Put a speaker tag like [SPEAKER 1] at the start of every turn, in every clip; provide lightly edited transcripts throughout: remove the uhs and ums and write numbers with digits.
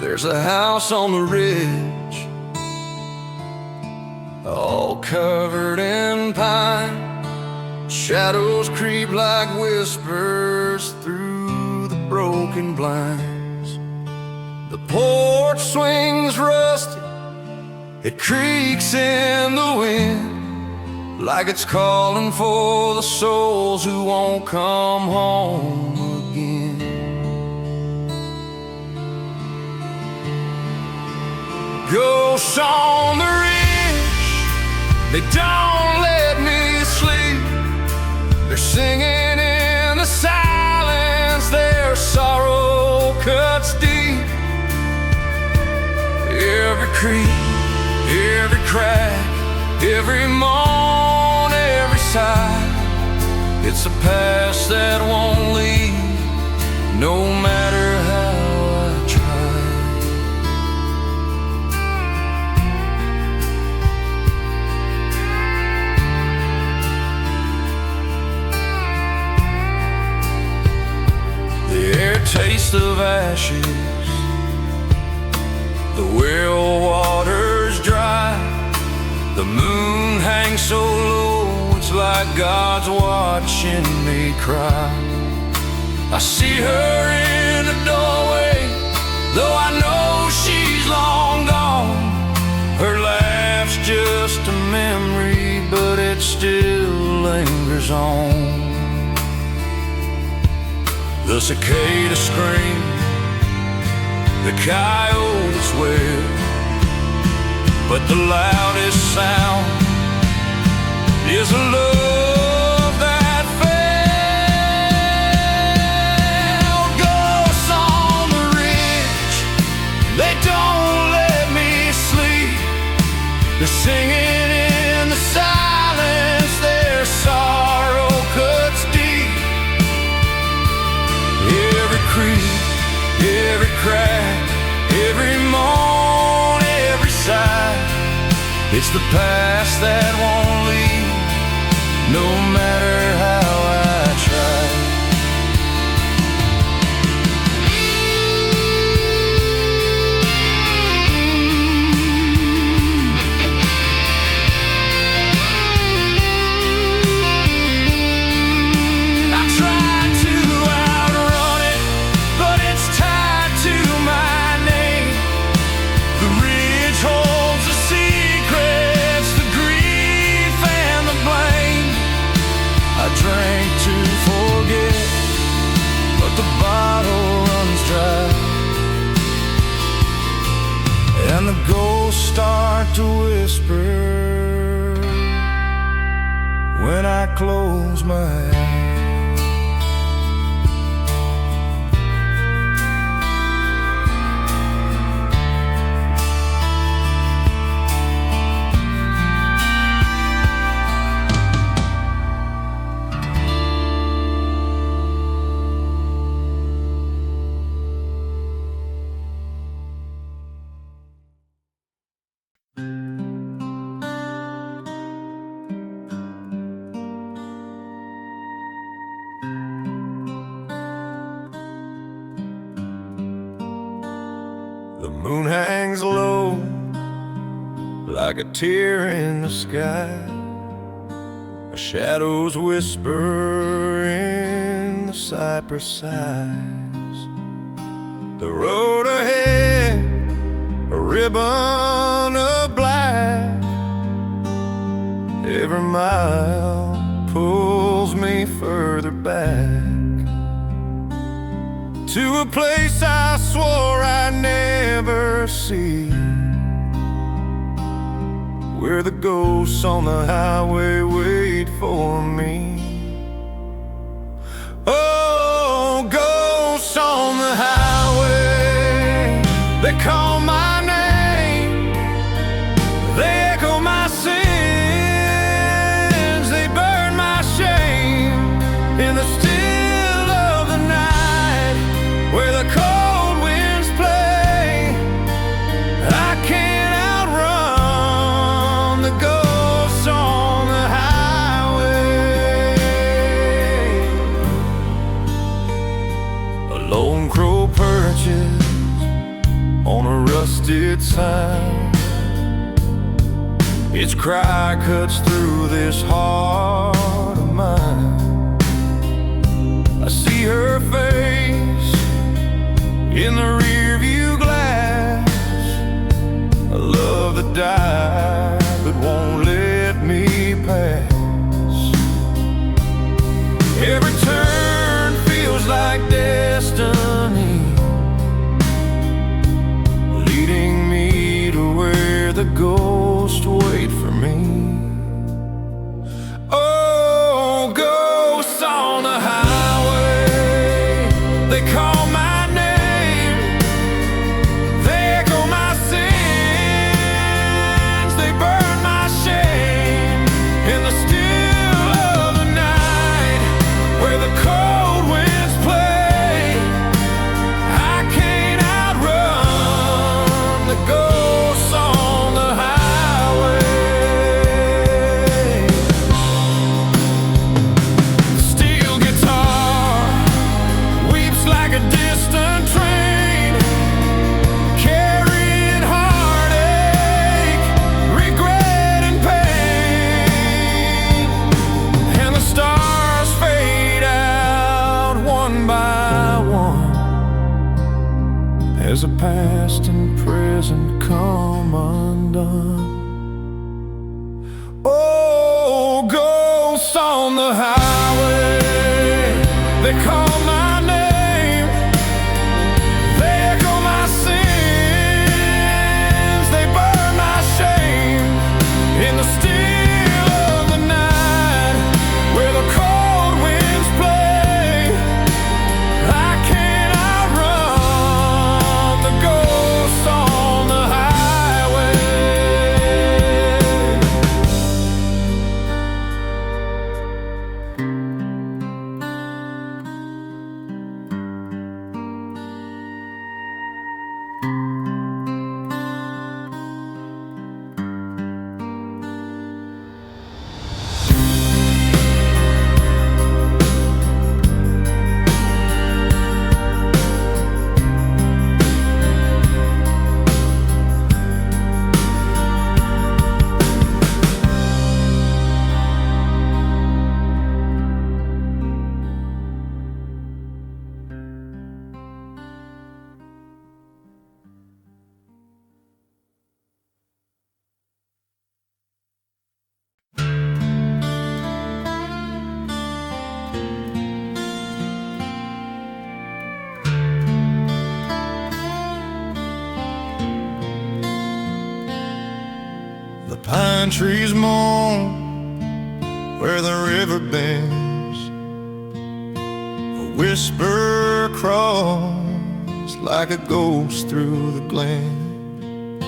[SPEAKER 1] There's a house on the ridge, all covered in pine. Shadows creep like whispers through the broken blinds. The porch swings rusty, it creaks in the wind, like it's calling for the souls who won't come home again. Ghosts on the ridge, they don't let me sleep. They're singing in the silence, their sorrow cuts deep. Every creak, every crack, every moan, every sigh, it's a past that won't leave, no matter how I try. The air tastes of ashes, the well water's dry. The moon hangs so low, it's like God's watching me cry. I see her in the doorway, though I know she's long gone. Her laugh's just a memory, but it still lingers on. The cicada scream, the coyotes wail, but the loudest sound is a love that fell. Ghosts on the ridge, they don't let me sleep. They're singing in the silence, their sorrow cuts deep. Every creak, every crack, every moan, every sigh, it's the past that won't leave, no matter how I try. I tried to outrun it, but it's tied to my name. The ridge holds the secrets, the grief and the blame. I drank to forget, but the bottle runs dry, and the ghosts start to whisper when I close my eyes. The moon hangs low like a tear in the sky. Shadows whisper in the cypress sighs. The road ahead, a ribbon of black. Every mile pulls me further back to a place I swore I'd never see, where the ghosts on the highway wait for me. Oh, ghosts on the highway, they call my name, they echo my sins, they burn my shame in the still of the night, where the cold winds play. I can't outrun the ghosts on the highway. Its cry cuts through this heart of mine. I see her face in the rearview glass, a love that died but won't let me pass. Every turn feels like destiny, leading me to where the ghosts wait for me. Oh, ghosts on the highway, they call my name. They echo my sins, they burn my shame in the still of the night, where the cold winds play. I can't outrun the ghosts on the highway. The steel guitar weeps like a distant train, carrying heartache, regret and pain. And the stars fade out one by one as the past and present come undone. Oh, ghosts on the highway, they call my name. They echo my sins, they burn my shame in the still of the night, where the cold winds play. I can't outrun the ghosts on the highway. The pine trees moan where the river bends. A whisper crawls like a ghost through the glen.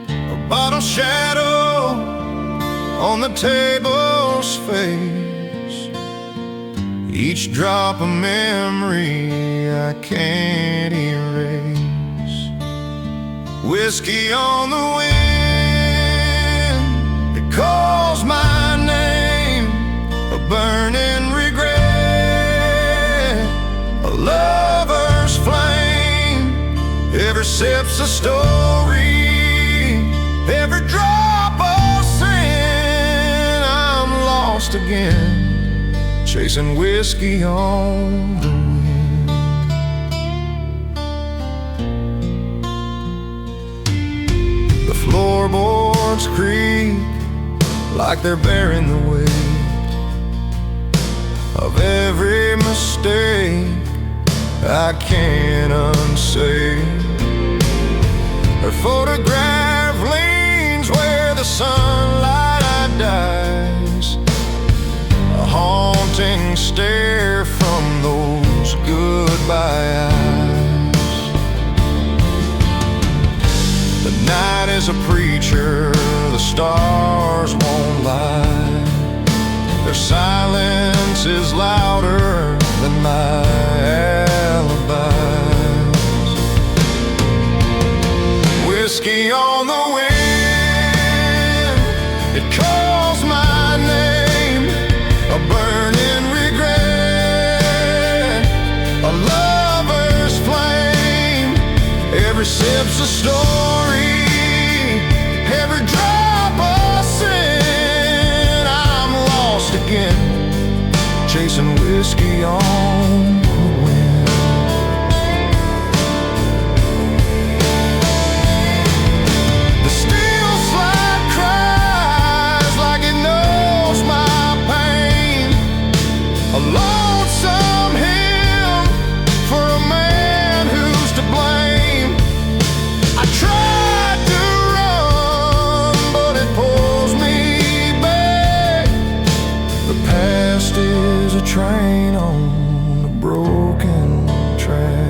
[SPEAKER 1] A bottle shadow on the table's face, each drop a memory I can't erase. Whiskey on the wind, it calls my name. A burning regret, a lover's flame. Every sip's a story, every drop a sin. I'm lost again, chasing whiskey on the wind. The floorboards creak like they're bearing the weight of every mistake I can't unsay. Her photograph leans where the sunlight dies, a haunting stare from those goodbye eyes. The night is a preacher, the stars won't lie. Their silence is louder than my alibis. Whiskey on the wind, it calls my name. A burning regret, a lover's flame. Every sip's a story, every drop a whiskey on the wind. The steel slide cries like it knows my pain. A lonesome hymn for a man who's to blame. I tried to run, but it pulls me back. The past is a train on a broken track.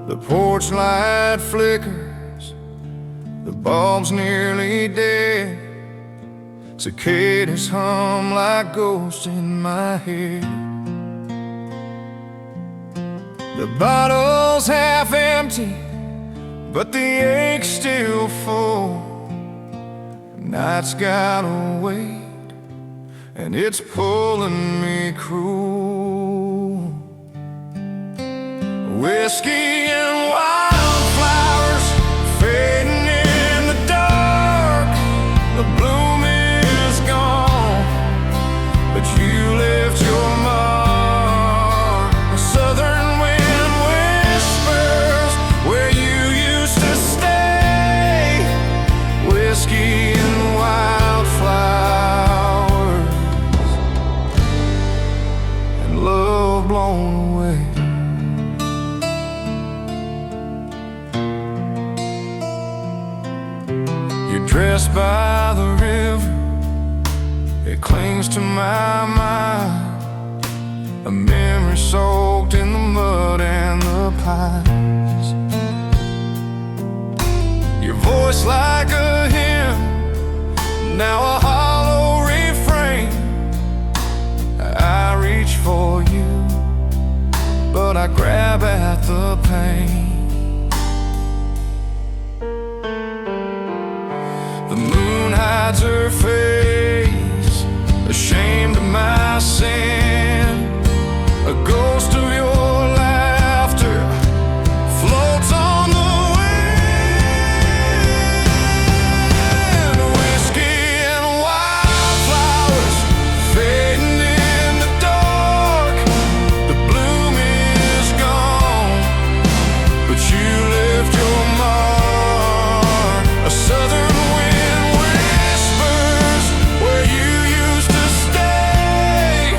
[SPEAKER 1] The porch light flickers, the bulb's nearly dead. Cicadas hum like ghosts in my head. The bottle's half empty, but the ache's still full. Night's got a weight, and it's pulling me cruel. Whiskey and wildflowers fading in the dark. The bloom is gone, but you left your mark. A southern wind whispers where you used to stay. Whiskey and wildflowers and love blown away. Dressed by the river, it clings to my mind. A memory soaked in the mud and the pines. Your voice like a hymn, now a hollow refrain. I reach for you, but I grab at the pain. The moon hides her face, ashamed of my sin. A ghost of your laughter floats on the wind. Whiskey and wildflowers fading in the dark. The bloom is gone, but you left your mark. A southern wind whispers where you used to stay.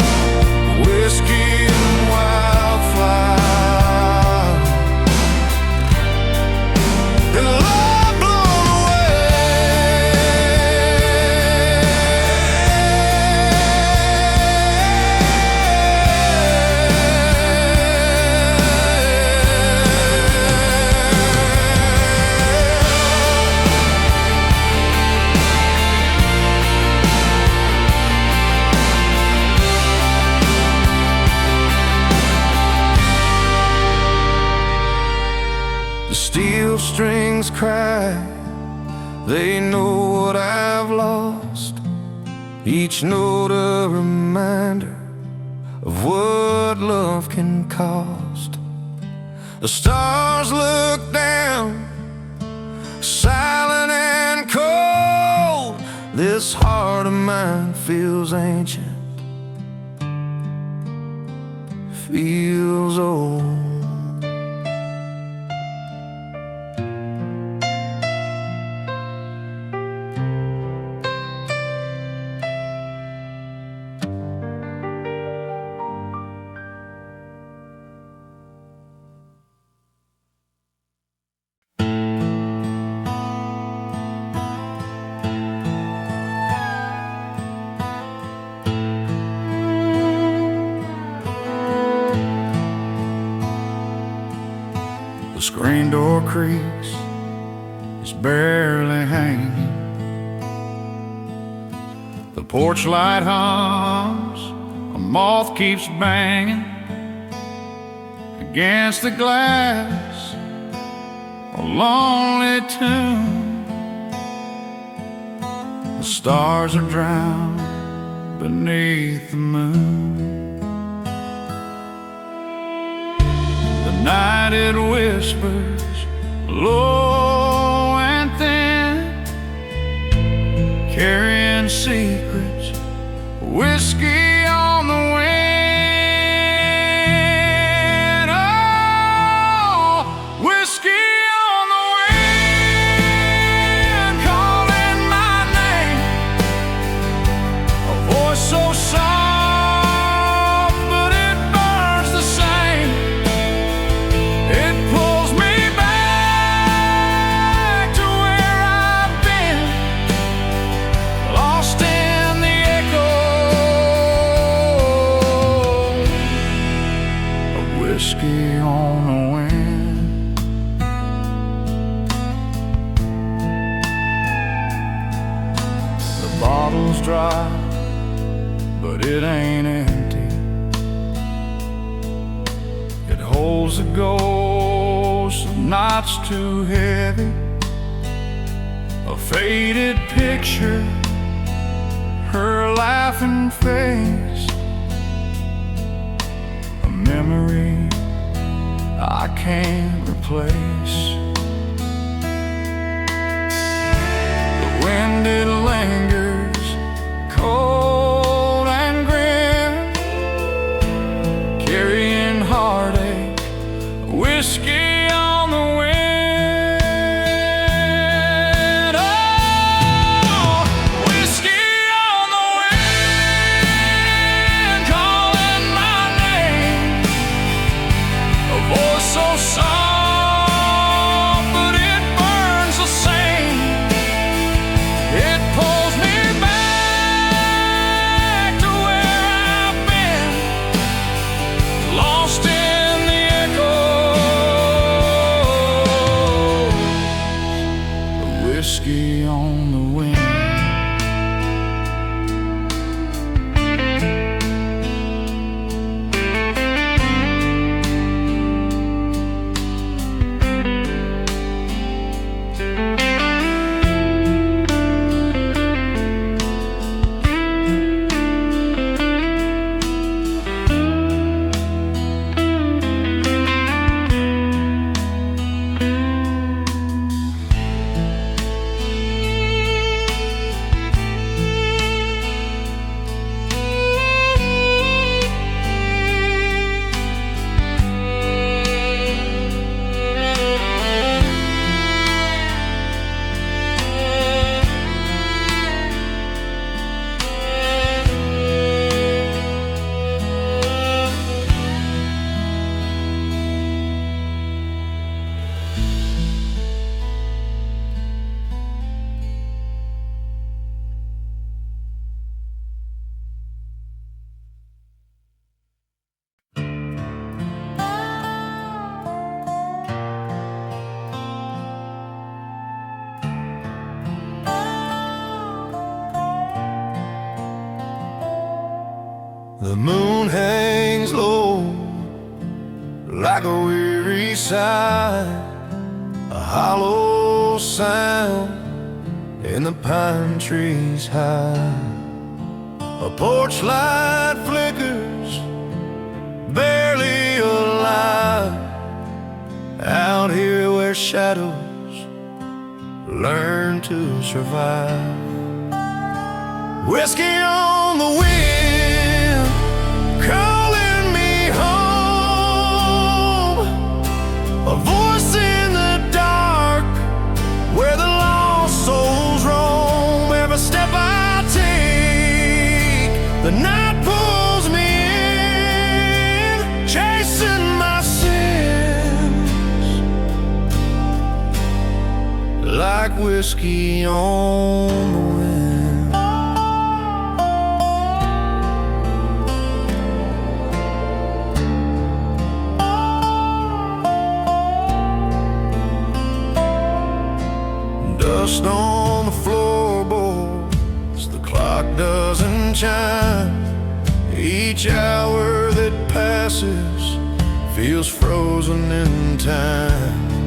[SPEAKER 1] cry. They know what I've lost, each note a reminder of what love can cost. The stars look down, silent and cold. This heart of mine feels ancient, feels old. The screen door creaks, it's barely hanging. The porch light hums, a moth keeps banging against the glass, a lonely tune. The stars are drowned beneath the moon. The night it whispers, low and thin, carrying secrets, whiskey on the wind. Oh, whiskey on the wind, calling my name, a voice so soft, but it burns the same. It pulls me back to where I've been, lost in the echo of whiskey on the wind. The bottle's dry, but it ain't empty. It holds a ghost of nights too heavy, a faded picture, her laughing face, a memory I can't replace. The wind, it lingers, cold and grim, carrying heartache, whiskey on the wind. Oh, whiskey on the wind, calling my name, a voice so soft, but it burns the same. It pulls me back to where I've been, lost in the echo of whiskey on the wind. The moon hangs low like a weary sigh, a hollow sound in the pine trees high. A porch light flickers, barely alive, out here where shadows learn to survive. Whiskey on the wind, calling me home. A voice in the dark, where the lost souls roam. Every step I take, the night pulls me in, chasing my sins like whiskey on the wind. Dust on the floorboards, the clock doesn't chime. Each hour that passes feels frozen in time.